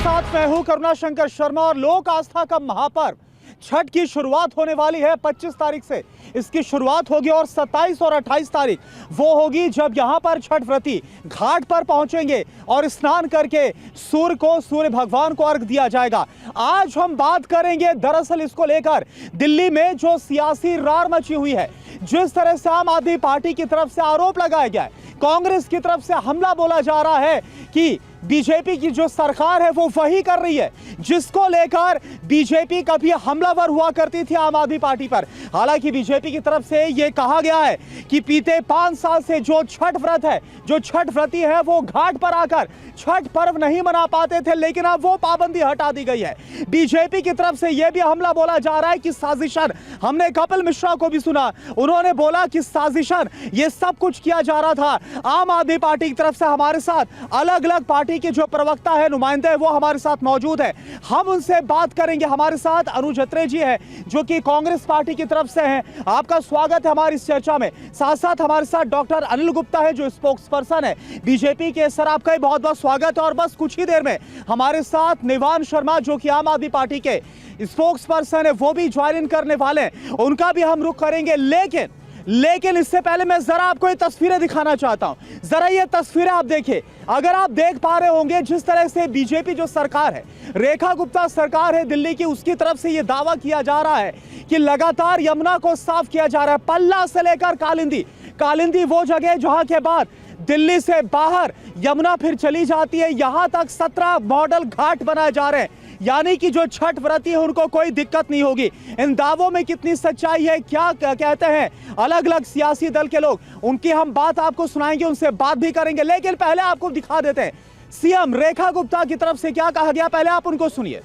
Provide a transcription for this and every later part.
साथ मैं हूं करुणा शंकर शर्मा और लोक आस्था का महापर्व छठ की शुरुआत होने वाली है 25 तारीख से। इसकी शुरुआत होगी और 27 और 28 तारीख वो होगी जब यहां पर छठ व्रती घाट पर पहुंचेंगे और स्नान करके सूर्य भगवान को अर्घ दिया जाएगा। आज हम बात करेंगे दरअसल इसको लेकर दिल्ली में जो सियासी रार मची हुई है, जिस तरह से आम आदमी पार्टी की तरफ से आरोप लगाया गया है, कांग्रेस की तरफ से हमला बोला जा रहा है कि बीजेपी की जो सरकार है वो वही कर रही है जिसको लेकर बीजेपी कभी हमलावर हुआ करती थी आम आदमी पार्टी पर। हालांकि बीजेपी की तरफ से यह कहा गया है कि बीते 5 साल से जो छठ व्रत है, जो छठ व्रती है, वो घाट पर आकर छठ पर्व नहीं मना पाते थे, लेकिन अब वो पाबंदी हटा दी गई है। बीजेपी की तरफ से यह भी हमला बोला जा रहा है कि साजिशन, हमने कपिल मिश्रा को भी सुना, उन्होंने बोला कि साजिशन ये सब कुछ किया जा रहा था। आम आदमी पार्टी की तरफ से हमारे साथ अलग अलग पार्टी के जो प्रवक्ता है, नुमाइंदे है, वो हमारे साथ मौजूद है। हम उनसे बात करेंगे। हमारे साथ अनुज अत्रे जी है जो कि कांग्रेस पार्टी की तरफ से हैं। आपका स्वागत है हमारी इस चर्चा में। साथ साथ हमारे साथ डॉक्टर अनिल गुप्ता है जो स्पोक्स पर्सन है बीजेपी के। सर, आपका बहुत बहुत स्वागत है। और बस कुछ ही देर में हमारे साथ निवान शर्मा जो कि आम आदमी पार्टी के स्पोक्स पर्सन है, वो भी ज्वाइन इन करने वाले हैं, उनका भी हम रुख करेंगे। लेकिन इससे पहले मैं जरा आपको ये तस्वीरें दिखाना चाहता हूं। जरा ये तस्वीरें आप देखिए। अगर आप देख पा रहे होंगे जिस तरह से बीजेपी जो सरकार है, रेखा गुप्ता सरकार है दिल्ली की, उसकी तरफ से ये दावा किया जा रहा है कि लगातार यमुना को साफ किया जा रहा है, पल्ला से लेकर कालिंदी वो जगह जहां के बाद दिल्ली से बाहर यमुना फिर चली जाती है, यहां तक 17 मॉडल घाट बनाए जा रहे हैं। यानी कि जो छठ व्रती है उनको कोई दिक्कत नहीं होगी। इन दावों में कितनी सच्चाई है, क्या कहते हैं अलग अलग सियासी दल के लोग, उनकी हम बात आपको सुनाएंगे, उनसे बात भी करेंगे। लेकिन पहले आपको दिखा देते हैं सीएम रेखा गुप्ता की तरफ से क्या कहा गया, पहले आप उनको सुनिए।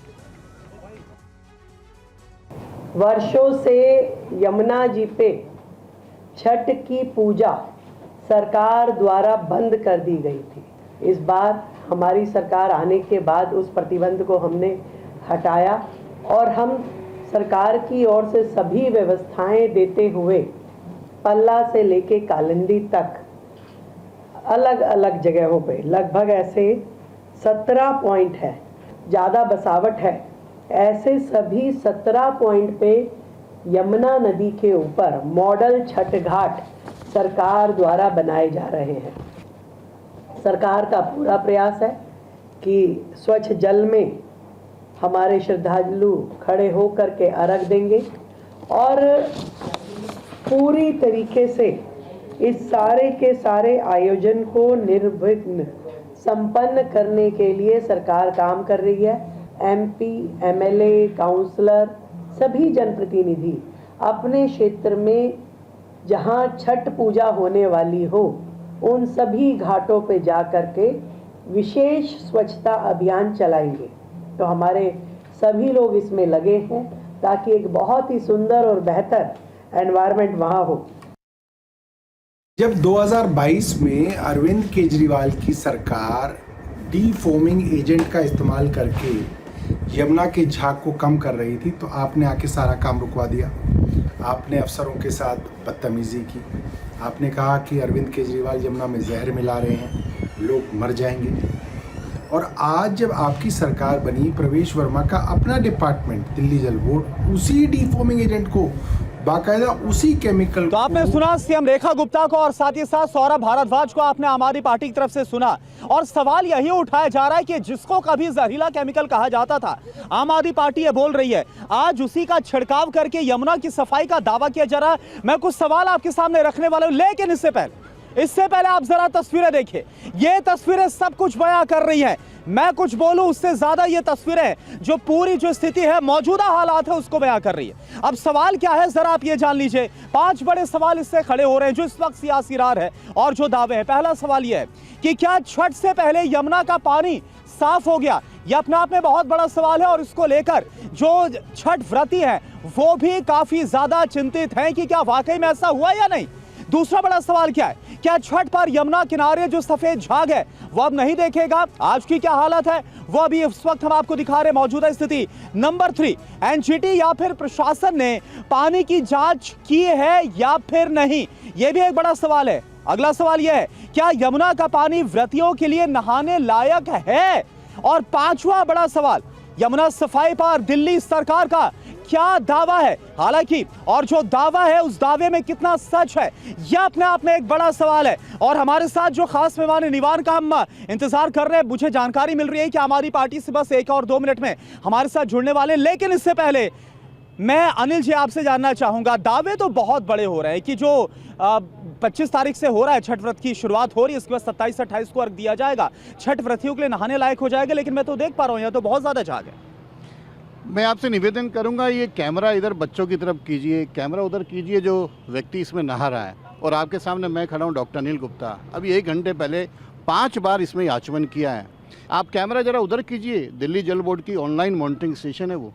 वर्षों से यमुना जी पे छठ की पूजा सरकार द्वारा बंद कर दी गई थी। इस बार हमारी सरकार आने के बाद उस प्रतिबंध को हमने हटाया और हम सरकार की ओर से सभी व्यवस्थाएं देते हुए पल्ला से लेके कालिंदी तक अलग अलग जगहों पे लगभग ऐसे 17 पॉइंट है, ज़्यादा बसावट है, ऐसे सभी 17 पॉइंट पे यमुना नदी के ऊपर मॉडल छठ घाट सरकार द्वारा बनाए जा रहे हैं। सरकार का पूरा प्रयास है कि स्वच्छ जल में हमारे श्रद्धालु खड़े होकर के अर्घ देंगे और पूरी तरीके से इस सारे के सारे आयोजन को निर्विघ्न संपन्न करने के लिए सरकार काम कर रही है। एमपी, एमएलए, काउंसलर, सभी जनप्रतिनिधि अपने क्षेत्र में जहां छठ पूजा होने वाली हो उन सभी घाटों पे जा कर के विशेष स्वच्छता अभियान चलाएंगे। तो हमारे सभी लोग इसमें लगे हैं ताकि एक बहुत ही सुंदर और बेहतर एनवायरनमेंट वहाँ हो। जब 2022 में अरविंद केजरीवाल की सरकार डीफोमिंग एजेंट का इस्तेमाल करके यमुना के झाग को कम कर रही थी, तो आपने आके सारा काम रुकवा दिया। आपने अफसरों के साथ बदतमीजी की। आपने कहा कि अरविंद केजरीवाल यमुना में जहर मिला रहे हैं, लोग मर जाएंगे। और आज जब आपकी सरकार बनी, प्रवेश वर्मा का अपना डिपार्टमेंट दिल्ली जल बोर्ड उसी डीफोमिंग एजेंट को बाकायदा उसी केमिकल तो आपने सुना सीएम रेखा गुप्ता को और साथ ही साथ सौरभ भारद्वाज को आपने आम आदमी पार्टी की तरफ से सुना। और सवाल यही उठाया जा रहा है कि जिसको कभी जहरीला केमिकल कहा जाता था, आम आदमी पार्टी ये बोल रही है आज उसी का छिड़काव करके यमुना की सफाई का दावा किया जा रहा है। मैं कुछ सवाल आपके सामने रखने वाला हूं, लेकिन इससे पहले आप जरा तस्वीरें देखिए। ये तस्वीरें सब कुछ बयां कर रही है। मैं कुछ बोलूं उससे ज्यादा ये तस्वीरें जो पूरी जो स्थिति है, मौजूदा हालात है, उसको बयां कर रही है। अब सवाल क्या है जरा आप ये जान लीजिए। 5 बड़े सवाल इससे खड़े हो रहे हैं जो इस वक्त सियासी रार है और जो दावे हैं। पहला सवाल यह है कि क्या छठ से पहले यमुना का पानी साफ हो गया? यह अपने आप में बहुत बड़ा सवाल है और इसको लेकर जो छठ व्रती हैं वो भी काफी ज्यादा चिंतित हैं कि क्या वाकई में ऐसा हुआ या नहीं। दूसरा बड़ा सवाल क्या है, क्या छठ पर यमुना किनारे जो सफेद झाग है वो अब नहीं देखेगा? आज की क्या हालत है वो अभी इस वक्त हम आपको दिखा रहे मौजूदा स्थिति। नंबर 3, एनजीटी या फिर प्रशासन ने पानी की जांच की है या फिर नहीं, यह भी एक बड़ा सवाल है। अगला सवाल यह है, क्या यमुना का पानी व्रतियों के लिए नहाने लायक है? और पांचवा बड़ा सवाल, यमुना सफाई पर दिल्ली सरकार का क्या दावा है? हालांकि और जो दावा है उस दावे में कितना सच है यह अपने आप में एक बड़ा सवाल है। और हमारे साथ जो खास मेहमान निवान का हम इंतजार कर रहे हैं, मुझे जानकारी मिल रही है कि हमारी पार्टी से बस 1 और 2 मिनट में हमारे साथ जुड़ने वाले। लेकिन इससे पहले मैं अनिल जी आपसे जानना चाहूंगा, दावे तो बहुत बड़े हो रहे हैं कि जो 25 तारीख से हो रहा है छठ व्रत की शुरुआत हो रही है, इसके बाद 27 से 28 को अर्घ दिया जाएगा, छठ व्रतियों के लिए नहाने लायक हो जाएगा। लेकिन मैं तो देख पा रहा हूँ यहाँ तो बहुत ज्यादा झाग है। मैं आपसे निवेदन करूंगा, ये कैमरा इधर बच्चों की तरफ कीजिए, कैमरा उधर कीजिए जो व्यक्ति इसमें नहा रहा है। और आपके सामने मैं खड़ा हूँ डॉक्टर अनिल गुप्ता, अभी 1 घंटे पहले 5 बार इसमें आचमन किया है। आप कैमरा जरा उधर कीजिए, दिल्ली जल बोर्ड की ऑनलाइन मॉनिटरिंग स्टेशन है वो,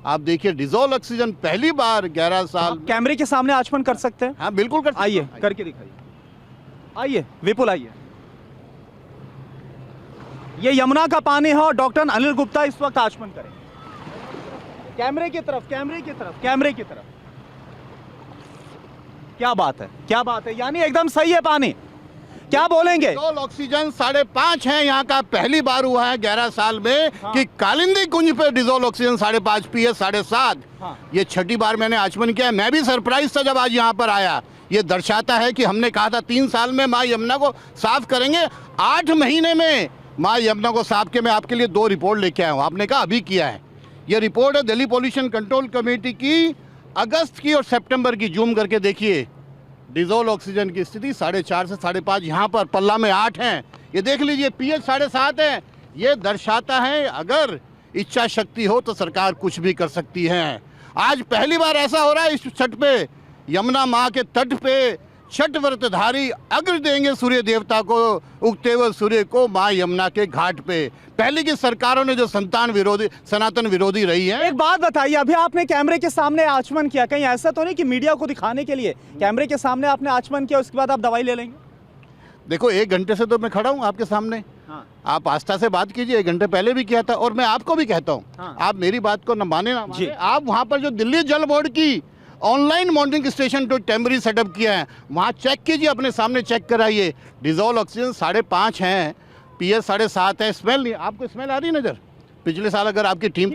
आप देखिए डिजोल्व ऑक्सीजन पहली बार 11 साल। कैमरे के सामने आचमन कर सकते हैं? हाँ बिल्कुल कर सकते हैं। आइए करके दिखाइए, आइए विपुल आइए। ये यमुना का पानी है और डॉक्टर अनिल गुप्ता इस वक्त आचमन करें। कैमरे की तरफ, कैमरे की तरफ, कैमरे की तरफ। क्या बात है, क्या बात है, यानी एकदम सही है पानी। क्या बोलेंगे? डिजोल्व ऑक्सीजन 5.5 है यहाँ का, पहली बार हुआ है 11 साल में कि कालिंदी कुंज पे डिजोल्व ऑक्सीजन 5.5 पीए 7.5। ये 6ठी बार मैंने आचमन किया है। मैं भी सरप्राइज था जब आज यहाँ पर आया। ये दर्शाता है कि हमने कहा था 3 साल में माँ यमुना को साफ करेंगे, 8 महीने में माँ यमुना को साफ के मैं आपके लिए 2 रिपोर्ट लेके आया हूँ। आपने कहा अभी किया है। ये रिपोर्ट है दिल्ली पॉल्यूशन कंट्रोल कमेटी की, अगस्त की और सितंबर की। जूम करके देखिए डिजोल्व ऑक्सीजन की स्थिति 4.5 से 5.5, यहाँ पर पल्ला में 8 हैं। ये देख लीजिए पीएच 7.5 है। ये दर्शाता है अगर इच्छा शक्ति हो तो सरकार कुछ भी कर सकती है। आज पहली बार ऐसा हो रहा है इस छठ पे, यमुना माँ के तट पे छठ व्रतधारी अग्र देंगे सूर्य देवता को, उगते हुए सूर्य को माँ यमुना के घाट पे। पहले की सरकारों ने जो सनातन विरोधी रही है। एक बात बताइए, अभी आपने कैमरे के सामने आचमन किया, कहीं ऐसा तो नहीं कि मीडिया को दिखाने के लिए कैमरे के सामने आपने आचमन किया, उसके बाद आप दवाई ले लेंगे? देखो 1 घंटे से तो मैं खड़ा हूँ आपके सामने। आप आस्था से बात कीजिए, 1 घंटे पहले भी किया था। और मैं आपको भी कहता हूँ, आप मेरी बात को न माने ना माने, आप वहाँ पर जो दिल्ली जल बोर्ड की ऑनलाइन मॉनिटरिंग स्टेशन जो टेम्पररी सेटअप किया है वहाँ चेक कीजिए, अपने सामने चेक कराइए। डिजोल्व ऑक्सीजन 5.5 है, पीएच 7.5 है। स्मेल नहीं, आपको स्मेल आ रही नज़र? पिछले साल अगर आपकी टीम